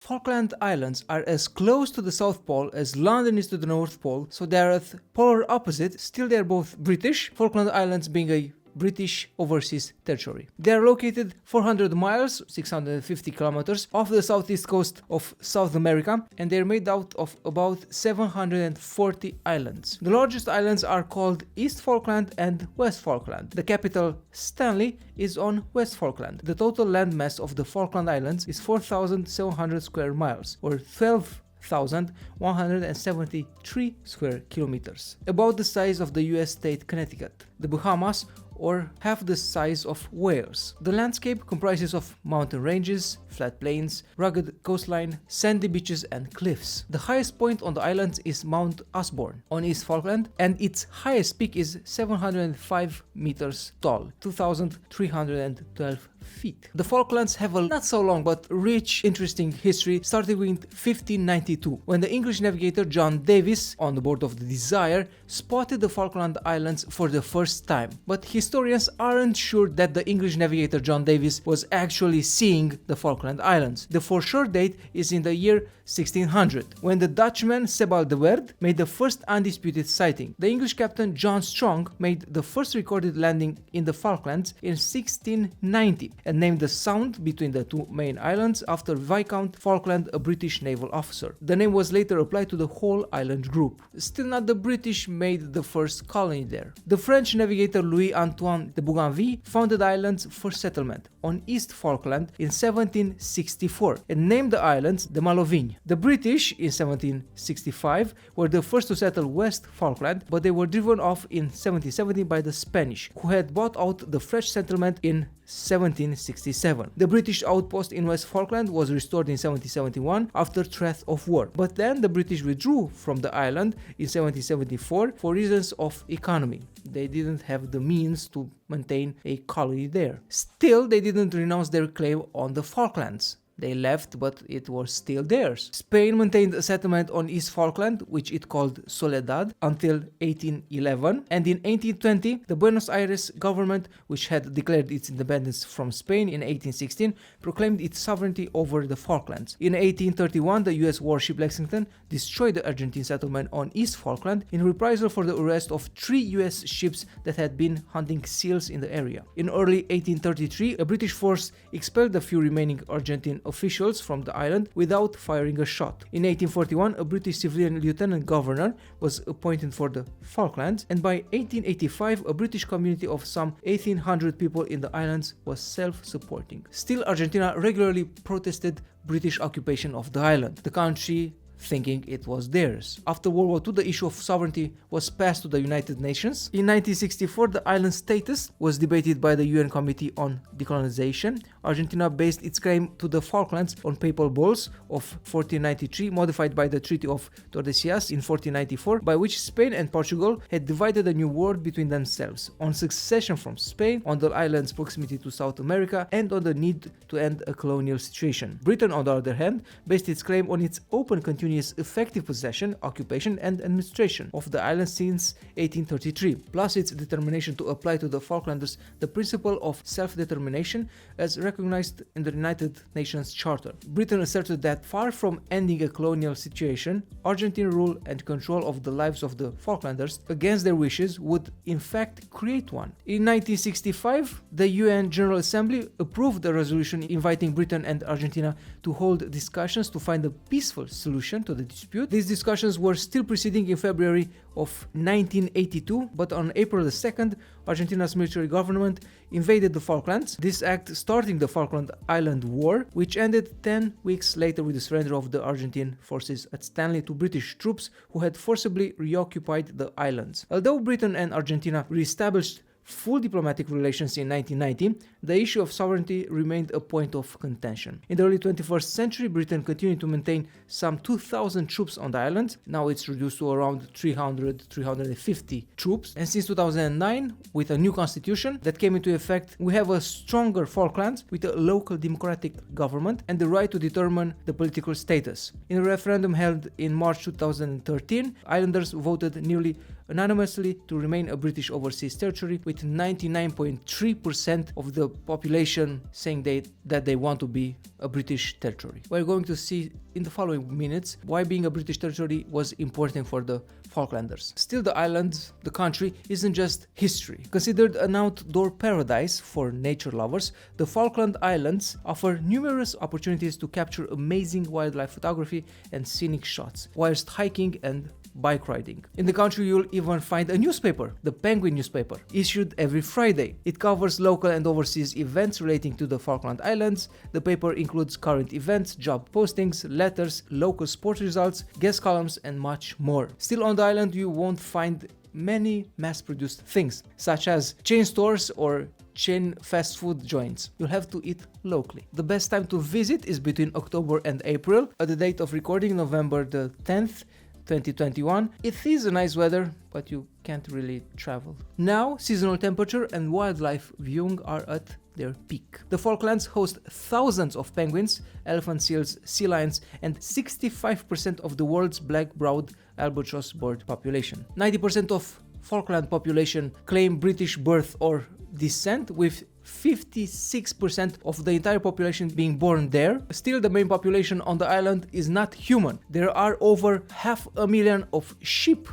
Falkland Islands are as close to the South Pole as London is to the North Pole, so they are at polar opposite. Still, they are both British, Falkland Islands being a British overseas territory. They are located 400 miles, 650 kilometers, off the southeast coast of South America, and they are made out of about 740 islands. The largest islands are called East Falkland and West Falkland. The capital, Stanley, is on West Falkland. The total landmass of the Falkland Islands is 4,700 square miles, or 12,173 square kilometers, about the size of the US state Connecticut, the Bahamas, or half the size of Wales. The landscape comprises of mountain ranges, flat plains, rugged coastline, sandy beaches and cliffs. The highest point on the islands is Mount Osborne on East Falkland, and its highest peak is 705 meters tall, 2,312 feet. The Falklands have a not so long but rich, interesting history, starting with 1592, when the English navigator John Davis, on the board of the Desire, spotted the Falkland Islands for the first time. But historians aren't sure that the English navigator John Davis was actually seeing the Falkland Islands. The for sure date is in the year 1600, when the Dutchman Sebald de Werd made the first undisputed sighting. The English captain John Strong made the first recorded landing in the Falklands in 1690 and named the sound between the two main islands after Viscount Falkland, a British naval officer. The name was later applied to the whole island group. Still not the British made the first colony there. The French navigator Louis-Antoine de Bougainville founded islands for settlement on East Falkland in 1764 and named the islands the Malovignes. The British in 1765 were the first to settle West Falkland, but they were driven off in 1770 by the Spanish, who had bought out the French settlement in 1767. The British outpost in West Falkland was restored in 1771 after threat of war, but then the British withdrew from the island in 1774 for reasons of economy. They didn't have the means to maintain a colony there. Still, they didn't renounce their claim on the Falklands. They left, but it was still theirs. Spain maintained a settlement on East Falkland, which it called Soledad, until 1811, and in 1820, the Buenos Aires government, which had declared its independence from Spain in 1816, proclaimed its sovereignty over the Falklands. In 1831, the US warship Lexington destroyed the Argentine settlement on East Falkland in reprisal for the arrest of 3 US ships that had been hunting seals in the area. In early 1833, a British force expelled the few remaining Argentine officials from the island without firing a shot. In 1841, a British civilian lieutenant governor was appointed for the Falklands, and by 1885, a British community of some 1,800 people in the islands was self-supporting. Still, Argentina regularly protested British occupation of the island. The country thinking it was theirs. After World War II, the issue of sovereignty was passed to the United Nations. In 1964, the island's status was debated by the UN Committee on Decolonization. Argentina based its claim to the Falklands on papal bulls of 1493, modified by the Treaty of Tordesillas in 1494, by which Spain and Portugal had divided a new world between themselves, on succession from Spain, on the island's proximity to South America, and on the need to end a colonial situation. Britain, on the other hand, based its claim on its open continuous effective possession, occupation and administration of the island since 1833, plus its determination to apply to the Falklanders the principle of self-determination as recognized in the United Nations Charter. Britain asserted that far from ending a colonial situation, Argentine rule and control of the lives of the Falklanders against their wishes would in fact create one. In 1965, the UN General Assembly approved a resolution inviting Britain and Argentina to hold discussions to find a peaceful solution to the dispute. These discussions were still proceeding in February of 1982, but on April 2nd, Argentina's military government invaded the Falklands, this act starting the Falkland Island War, which ended 10 weeks later with the surrender of the Argentine forces at Stanley to British troops who had forcibly reoccupied the islands. Although Britain and Argentina re-established full diplomatic relations in 1990, the issue of sovereignty remained a point of contention. In the early 21st century, Britain continued to maintain some 2,000 troops on the island. Now it's reduced to around 350 troops. And since 2009, with a new constitution that came into effect, we have a stronger Falklands with a local democratic government and the right to determine the political status. In a referendum held in March 2013, islanders voted nearly anonymously to remain a British overseas territory, with 99.3% of the population saying that they want to be a British territory. We're going to see in the following minutes why being a British territory was important for the Falklanders. Still, the island, the country, isn't just history. Considered an outdoor paradise for nature lovers, the Falkland Islands offer numerous opportunities to capture amazing wildlife photography and scenic shots, whilst hiking and bike riding. In the country, you'll even find a newspaper, the Penguin newspaper, issued every Friday. It covers local and overseas events relating to the Falkland Islands. The paper includes current events, job postings, letters, local sport results, guest columns, and much more. Still, on the island, you won't find many mass-produced things, such as chain stores or chain fast food joints. You'll have to eat locally. The best time to visit is between October and April. At the date of recording, November the 10th, 2021. It is a nice weather, but you can't really travel. Now, seasonal temperature and wildlife viewing are at their peak. The Falklands host thousands of penguins, elephant seals, sea lions, and 65% of the world's black-browed albatross bird population. 90% of Falkland population claim British birth or descent, with 56% of the entire population being born there. Still, the main population on the island is not human. There are over 500,000 of sheep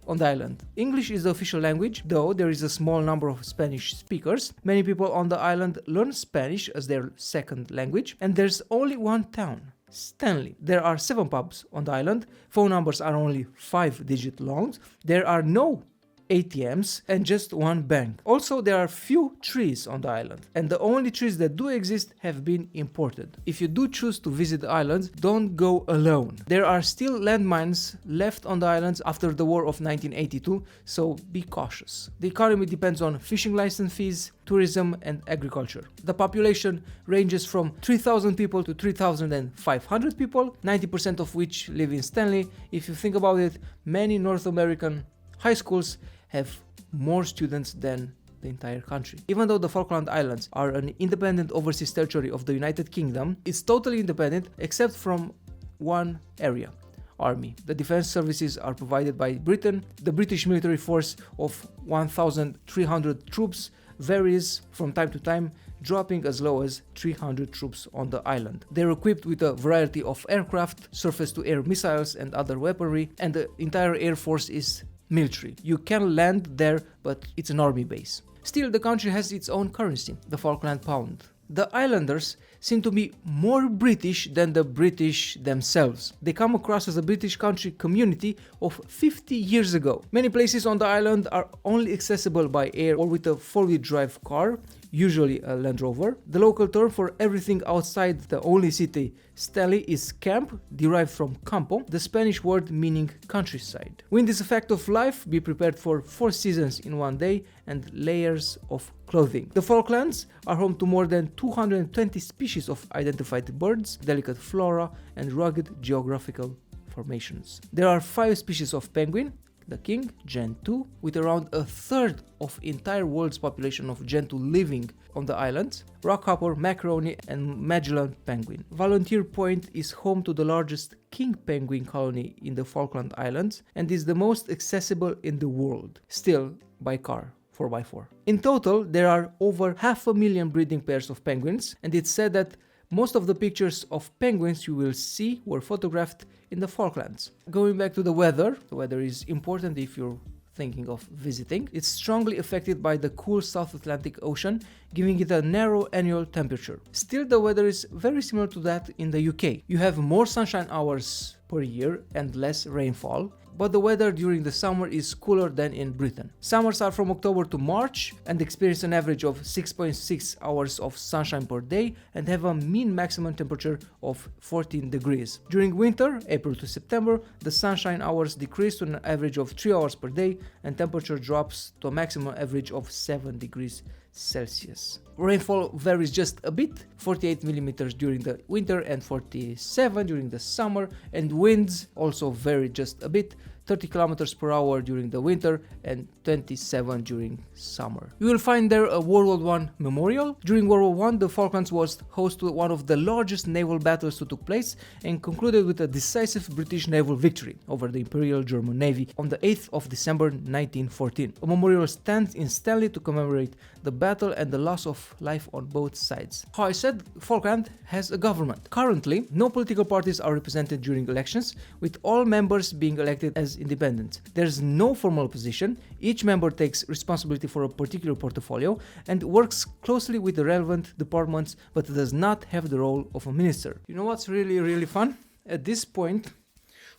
on the island. English is the official language, though there is a small number of Spanish speakers. Many people on the island learn Spanish as their second language, and there's only one town, Stanley. There are 7 pubs on the island. Phone numbers are only 5-digit long. There are no ATMs and just one bank. Also, there are few trees on the island, and the only trees that do exist have been imported. If you do choose to visit the islands, don't go alone. There are still landmines left on the islands after the war of 1982, so be cautious. The economy depends on fishing license fees, tourism, and agriculture. The population ranges from 3,000 people to 3,500 people, 90% of which live in Stanley. If you think about it, many North American high schools have more students than the entire country. Even though the Falkland Islands are an independent overseas territory of the United Kingdom, it's totally independent except from one area: Army. The defense services are provided by Britain. The British military force of 1,300 troops varies from time to time, dropping as low as 300 troops on the island. They're equipped with a variety of aircraft, surface-to-air missiles, and other weaponry, and the entire air force is military. You can land there, but it's an army base. Still, the country has its own currency, the Falkland pound. The islanders seem to be more British than the British themselves. They come across as a British country community of 50 years ago. Many places on the island are only accessible by air or with a four-wheel drive car, usually a Land Rover. The local term for everything outside the only city, Stanley, is camp, derived from campo, the Spanish word meaning countryside. Win this effect of life, be prepared for 4 seasons in one day and layers of clothing. The Falklands are home to more than 220 species of identified birds, delicate flora, and rugged geographical formations. There are 5 species of penguin: the king, Gen 2, with around a third of entire world's population of Gen 2 living on the islands, rockhopper, macaroni, and Magellan penguin. Volunteer Point is home to the largest king penguin colony in the Falkland Islands and is the most accessible in the world, still by car. 4x4. In total, there are over 500,000 breeding pairs of penguins, and it's said that most of the pictures of penguins you will see were photographed in the Falklands. Going back to the weather is important if you're thinking of visiting. It's strongly affected by the cool South Atlantic Ocean, giving it a narrow annual temperature. Still, the weather is very similar to that in the UK. You have more sunshine hours per year and less rainfall, but the weather during the summer is cooler than in Britain. Summers are from October to March and experience an average of 6.6 hours of sunshine per day and have a mean maximum temperature of 14 degrees. During winter, April to September, the sunshine hours decrease to an average of 3 hours per day and temperature drops to a maximum average of 7 degrees Celsius. Rainfall varies just a bit, 48 millimeters during the winter and 47 during the summer, and winds also vary just a bit, 30 kilometers per hour during the winter and 27 during summer. You will find there a World War I memorial. During World War I, the Falklands was host to one of the largest naval battles that took place and concluded with a decisive British naval victory over the Imperial German Navy on the 8th of December 1914. A memorial stands in Stanley to commemorate the battle and the loss of life on both sides. How I said, Falkland has a government. Currently, no political parties are represented during elections, with all members being elected as independents. There's no formal opposition. Each member takes responsibility for a particular portfolio and works closely with the relevant departments, but does not have the role of a minister. You know what's really fun? At this point,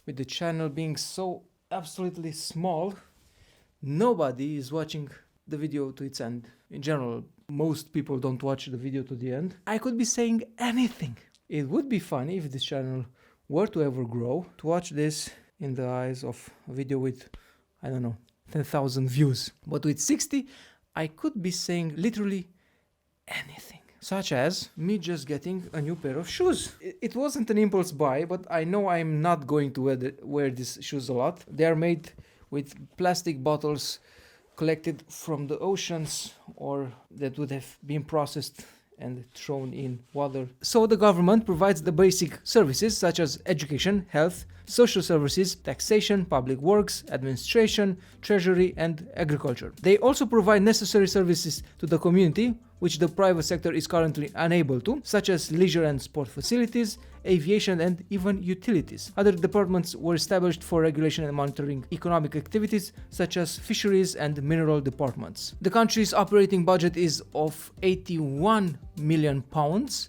with the channel being so absolutely small, nobody is watching the video to its end. In general, most people don't watch the video to the end. I could be saying anything. It would be funny if this channel were to ever grow, to watch this in the eyes of a video with, I don't know, 10,000 views. But with 60, I could be saying literally anything. Such as me just getting a new pair of shoes. It wasn't an impulse buy, but I know I'm not going to wear these shoes a lot. They are made with plastic bottles collected from the oceans or that would have been processed and thrown in water. So the government provides the basic services such as education, health, social services, taxation, public works, administration, treasury, and agriculture. They also provide necessary services to the community, which the private sector is currently unable to, such as leisure and sport facilities, aviation, and even utilities. Other departments were established for regulation and monitoring economic activities, such as fisheries and mineral departments. The country's operating budget is of £81 million,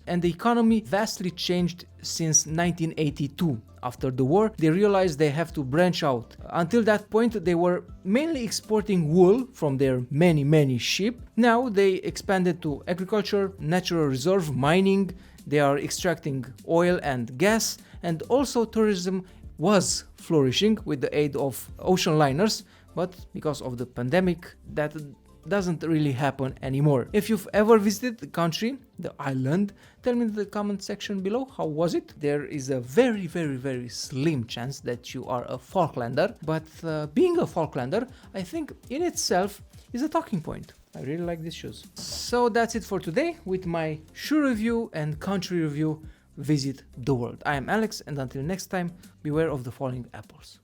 and the economy vastly changed since 1982. After the war, they realized they have to branch out. Until that point, they were mainly exporting wool from their many sheep. Now they expanded to agriculture, natural reserve, mining. They are extracting oil and gas, and also tourism was flourishing with the aid of ocean liners, but because of the pandemic, that doesn't really happen anymore. If you've ever visited the country, the island, tell me in the comment section below, how was it? There is a very slim chance that you are a Falklander, but being a Falklander, I think in itself is a talking point. I really like these shoes. So that's it for today with my shoe review and country review. Visit the world. I am Alex, and until next time, beware of the falling apples.